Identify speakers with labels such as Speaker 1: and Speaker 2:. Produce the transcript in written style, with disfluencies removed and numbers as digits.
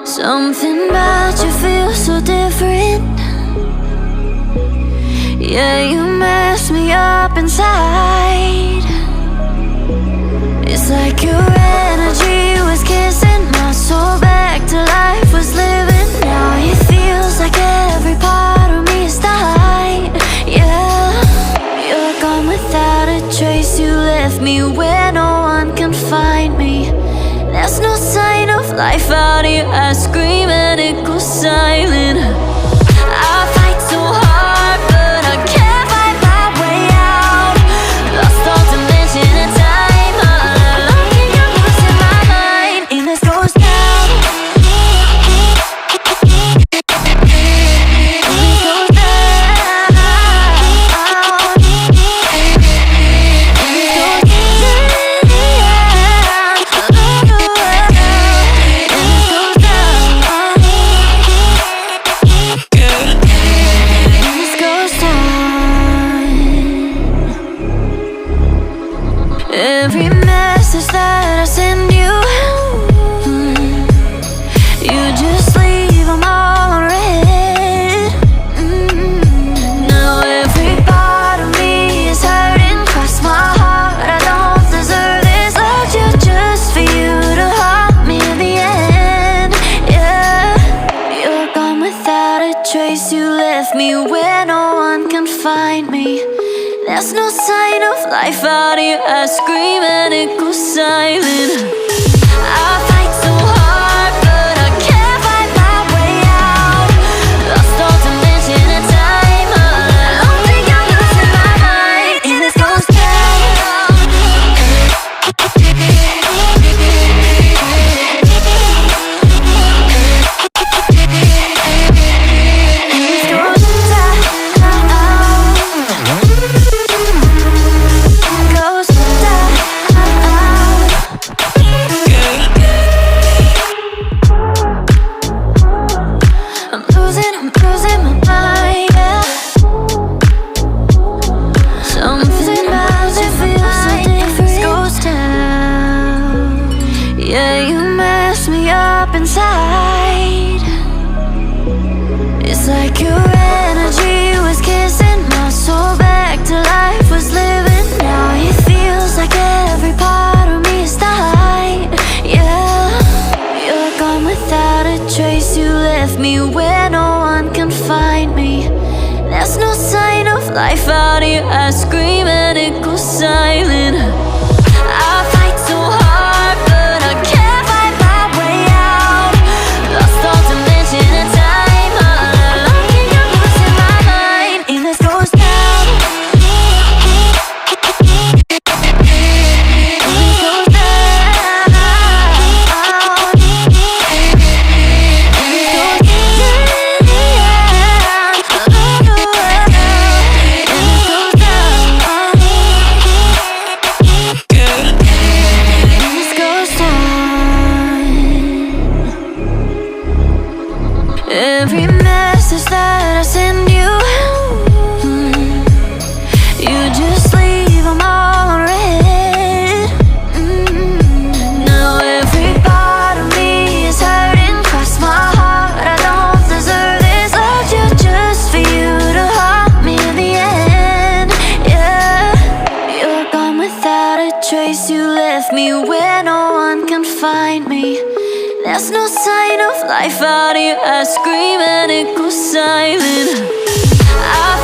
Speaker 1: Something about you feels so different. Yeah, you mess me up inside. It's like your energy was kissing my soul back to life, was living. Now it feels like every part of me is died. Yeah, you're gone without a trace. You left me where no one can find me. There's no sign of life out here. I scream and it goes silent. I fight so hard, but I can't find my way out. Lost all dimension and time. All alone in your voice in my mind. And this goes down. Every message that I send you, you just leave them all unread. Now every part of me is hurting. Cross my heart, I don't deserve this. Loved you just for you to haunt me in the end. Yeah, you're gone without a trace. You left me where no one can find me. There's no sign of life out here. I scream and it goes silent. I fight so hard, but I can't find my way out. Lost all dimension and time. I don't think I'm losing my mind. And this goes down. Inside, it's like your energy was kissing my soul back to life, was living. Now it feels like every part of me is died. Yeah, you're gone without a trace. You left me where no one can find me. There's no sign of life out here. I scream and it goes silent. I fight so hard, but I can't find my way out. Lost all dimension and time. All alone in your voice in my mind. And this goes down. And this goes down. And this goes every message that I send you, you just leave them all unread. Now every part of me is hurting. Cross my heart, I don't deserve this. Loved you just for you to haunt me in the end. Yeah, you're gone without a trace. You left me where no one can find me. There's no sign of life out here. I scream and it goes silent. I